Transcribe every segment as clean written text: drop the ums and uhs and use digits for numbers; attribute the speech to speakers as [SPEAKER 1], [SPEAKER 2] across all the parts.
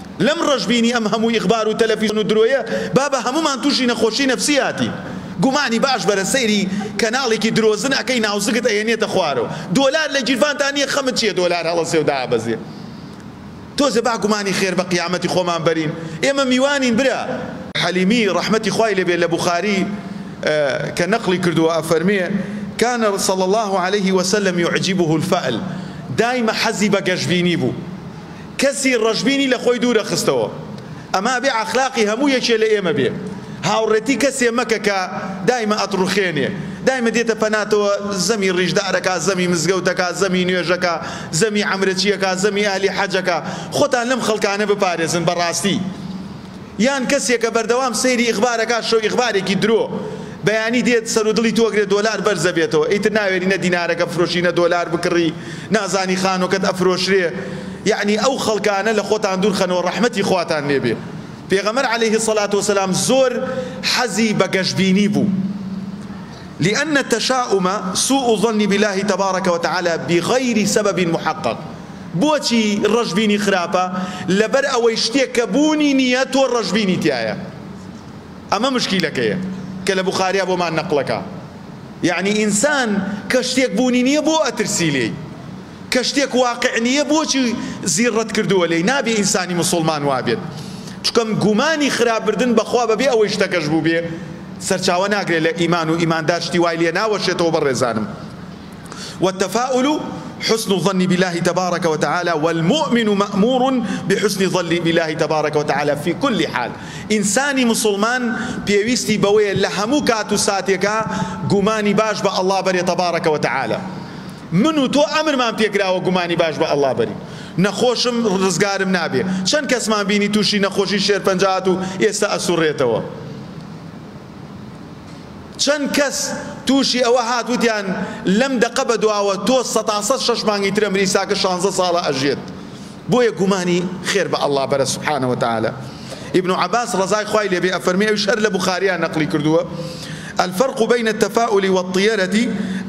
[SPEAKER 1] لم ڕژبینی ئەم هەموو ئیخبار و تەلەڤیزۆن و درۆیە بابە هەمومان تووشی نەخۆشی نەفسیاتی گومانی باش بەرە سەیری کەناڵێکی درۆزن ئەەکەی ناوزگت ئەێنێتە خوارەوە دۆلار لە گیرفانتان نییە خەمت چییە دۆلار هەڵەسێ و دابەزێ تۆزە با گومانی خێر بە قیامەتی خۆمان بەرین ئێمە میوانین برا حەلیمی ڕەحمەتی خوای لێبێ لە بوخاری کە نەقلی کردووە ئەفەرمێ كان صلى الله عليه وسلم يعجبه الفأل دائما حەزی بە گەشببینی بوو کەسی ڕەشببینی لە خۆی دوورە خستەوە ئەما بێ ئەخلاقی هەموو یەکێ لە ئێمە بێ هاوڕێتی کەسێ مەکە کە دایمە ئەتڕوخێنێ دایمە دێتە پەناتەوە زەمی ڕیژدارەکە زەمی مزگەوتەکە زەمی نوێژەکە زەمی عەمرەچیەکە زەمی ئالی حەجەکە خۆتان لەم خەڵکانە بپارێزن بەڕاستی یان کەسێکە بەردەوام سەیری ئیخبارەکە شەو ئیخبارێکی درۆ بەیانی دێت سەر و دڵی تۆگرێت دۆلار بەرزە بێتەوە ئیتر ناوێری نە دینارەکە بفرۆشی نە دۆلار بکڕی نازانی خانۆکەت ئەفرۆشرێ یعنی ئەو خەڵکانە لە خۆتان دوور خەنەوە ڕەحمەتی خواتان لێبێ پێغەمبەر عەلەیهی سەڵات وسەلام زۆر حەزی بە گەشببینی بوو لأن التشاؤم سوء الظن بالله تبارك وتعالى بغير سبب محقق بۆچی ڕەشببینی خراپە لەبەر ئەوەی شتێک کە بوونی نییە تۆ ڕەشببینی تایە ئەمە مشکیلەکەیە کە لە بوخاریا بۆمان نەقڵەکە یعنی ئینسان کە شتێک بوونی نییە بۆ ئەترسی لێی کە شتێک واقع نییە بۆچی زیڕەت کردووە لێی نابێ ئینسانی مسلمان وابێت چکەم گومانی خراپبردن بەخوا بەبێ ئەوەی شتەکەش بوو بێ سەرچاوە ناگرێت لە ئیمان و ئیماندار شتی وای لێ ناوەشێتەوە بەڕێزانم والتفاؤل حسن الظن بالله تبارك وتعالى والمؤمن مأمور بحسن الظن بالله تبارك وتعالى في كل حال إنساني مسلمان بيويستي بوي لهمو كاتو ساتيكا قماني باش با الله بري تبارك وتعالى منو تو أمر ما بيقراو قماني باش با الله بري نخوشم رزقارم نابي شن كسمان بيني توشي نخوشي شير پنجاتو يستا أسوريتو چەند کەس تووشی ئەوە هاتووتیان لەم دەقە بە دواوە تۆ 16 مانگی ترە مریساکە 16 ساڵە ئەژێت بۆیە گومانی خێر بە ئەڵڵا بەرە سبحانه وتعالى ابن عباس ڕزای خوای لێبێ ئەفەرمێ ئەویش هەر لە بوخاریان نەقلی کردووە الفرق بين التفاؤل والطيرة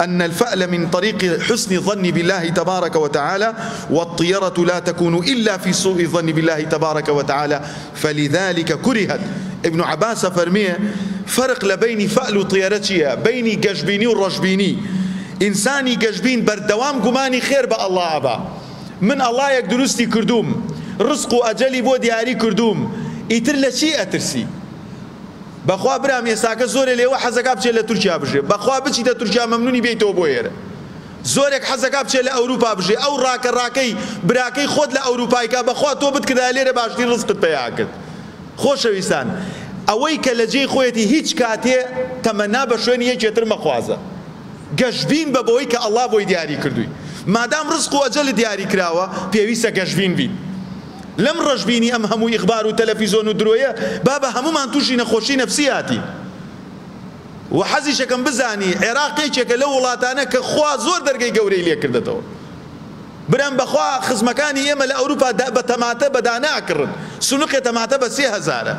[SPEAKER 1] أن الفأل من طريق حسن الظن بالله تبارك وتعالى والطيرة لا تكون إلا في سوء الظن بالله تبارك وتعالى فلذلك كرهت ابن عباس فرميه فرق لبين فأل وطيرتها بين جشبيني والرجبيني إنساني جشبين بردوام قماني خير بأ الله أبا من الله يقدرستي كردوم رزق أجلي بو دياري كردوم يتر شيء أترسي بخوا برام يساك زوري لي وحزك بشي لتركيا بجي بخوا بشي تركيا ممنوني بيتو بوير زورك حزك بشي لأوروبا بجي أو راكي براكي خود لأوروباي كا بخوا تو بتكدا ليرة باشتي رزقت بياكد خوش ويسان ئەوەی کە لە جێی خۆیەتی هیچ کاتێ تەمەنا بە شوێنی یەکێتر مەخوازە گەشببین بە بەوەی کە ئەڵڵا بۆی دیاری کردووی مادام ڕزق و ئەجەل دیاری کراوە پێویستە گەشببین بین لەم ڕەشببینی ئەم هەموو ئیخبار و تەلەڤیزۆن و درۆیە بابە هەمومان تووشی نەخۆشی نەفسیاتی و حەزیشەکەم بزانی عێراقێکێکە لە وڵاتانە کە خوا زۆر دەرگەی گەورەی لێ کردێتەوە برام بخوا خزمەکانی ئێمە لە ئەوروپا بە تەماتە بەداناکردن سونوقێ تەماتە بە 3000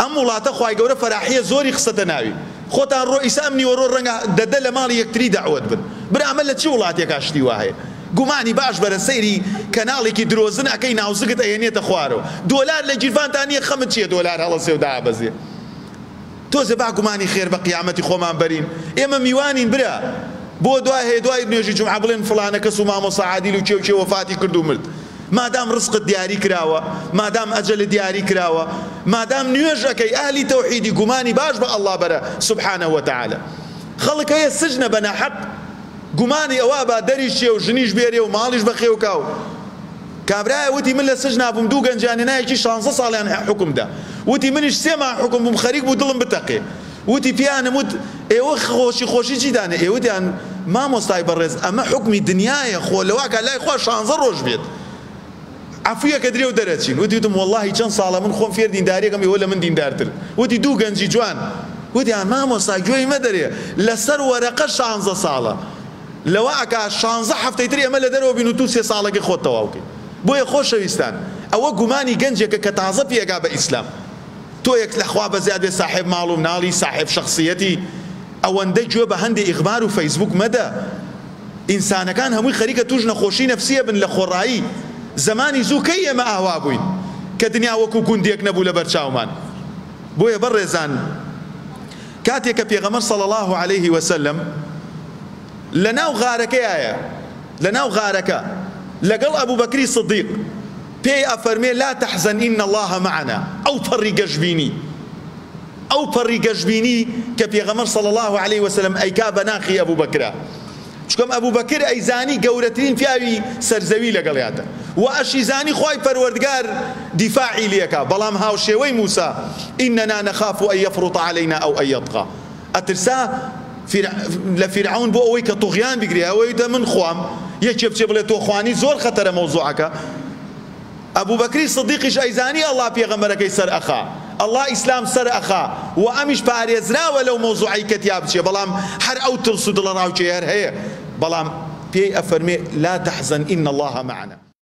[SPEAKER 1] ئەم وڵاتە خوای گەورە فەراحیە زۆری خستە ناوی خۆتان ڕۆ ئیسا ئەمنی وەڕۆ ڕەنگە دەدە لە ماڵی یەکتری داعوت بن برامە لە چی وڵاتێکا شتی وایە گومانی باش بەرە سەیری کەناڵێکی درۆزن ئەەکەی ناوزگت ئەێنێتە خوارەوە دۆلار لە گیرفانتان نییە خەمت چییە دۆلار هەڵەسێ و دابەزێ تۆزە با گومانی خێر بە قیامەتی خۆمان بەرین ئێمە میوانین برا بۆ دوای دوای نوێژی جومعە بڵێن فڵانە کەس و مامۆستا عادیل و کێو وەفاتی کرد و مرد مادام رزقت دیاری کراوە مادام ئەجەل دیاری کراوە مادام نوێژەکەی ئەهلی تەوحیدی گومانی باش بە ئەڵڵا بەرە سبحانه وتعالى خەڵک هەیە سجنە بە نەحەق گومانی ئەوە بە دەریش چێ و ژنیش بێرێ و ماڵیش بەخێوکاو کابرایە وتی من لە سجنا بووم دوو گەنجانێنایەکی 16 ساڵیان حکومدا وتی منیش 3 مانگ حکم بووم خەریک بوو دڵم بتەقێ وتی پیانم وت ئێوە خۆشی چیدانێ ئێوەتیان مامۆستای بەڕێز ئەمە حکمی دنیایە خۆ لەواکە لای خوا 16 ڕۆژ بێت عفویەکە درێ و دەرەچین وتیتم واللهی چەند ساڵە من خۆم فێر دینداریەکەم ئێوە لە من دیندارتر وتی دوو گەنجی جوان وتیان مامۆستا گوێی مەدەرێ لەسەر وەرەقە 16 ساڵە لەوە ئەکا 16 هەفتەی تر ئێمە لە دەرەوە بین و تو 3 ساڵەکەی خۆت تەواو بکەی بۆیە خۆشەویستان ئەوە گومانی گەنجێکە کە تازە پێگا بە ئیسلام تۆ یەک لەخوا بەزیاد بێ صاحب ماڵ و مناڵی صاحب شخصیەتی ئەوەندەی گوێ بە هەندێک ئیخبار و فەیسبوک مەدە ئینسانەکان هەمووی خەریکە توش نەخۆشی نەفسیە بن لە خۆڕایی زمانی زوو کەی ئێمە ئاوا بووین کە دنیا وەکو گوندێک نەبوو لە بەرچاومان. بۆیە بەڕێزان کاتێک کە پێغەمبەر صلی الله عليه وسلم لەناو غارەکەیایە، لەناو غارەکە لەگەڵ ئەبوو بەکری سدیق پێی ئەفەرمێ لا تحزن إن الله معنا. ئەو پەڕی گەشببینی، ئەو پەڕی گەشببینی کە پێغەمبەر صلی الله عليه وسلم ئەیکا بە ناخی ئەبوو بەکرە، چکەم ئەبوو بەکر ئەیزانی گەورەترین پیاوی سەرزەوی لەگەڵیاتە و ئەشیزانی خوای پەروەردگار دیفاعی لێکا، بەڵام هاوشێوەی موسا ئیننا نەخاف ئەن یەفڕط عەلەینا ئەو ئەن یەطغا، ئەترسا لە فیرعون بۆ ئەوەی کە توغیان بگرێ، ئەوەی دە من خوام یەکێ بچێ بڵێ تۆ خوانی، زۆر خەتەرە مەوزوعەکە. ئەبوو بەکری سدیقیش ئەیزانی ئەڵڵا پێغەمبەرەکەی سەر ئەخا، ئەڵڵا ئیسلام سەر ئەخا و ئەمیش پارێزراوە لەو مەوزوعەی کە تیا بچێ، بەڵام هەر ئەو ترس و دڵە ڕاوچێ هەر هەیە، بەڵام پێی ئەفەرمێ لا تحزن إن الله معنا.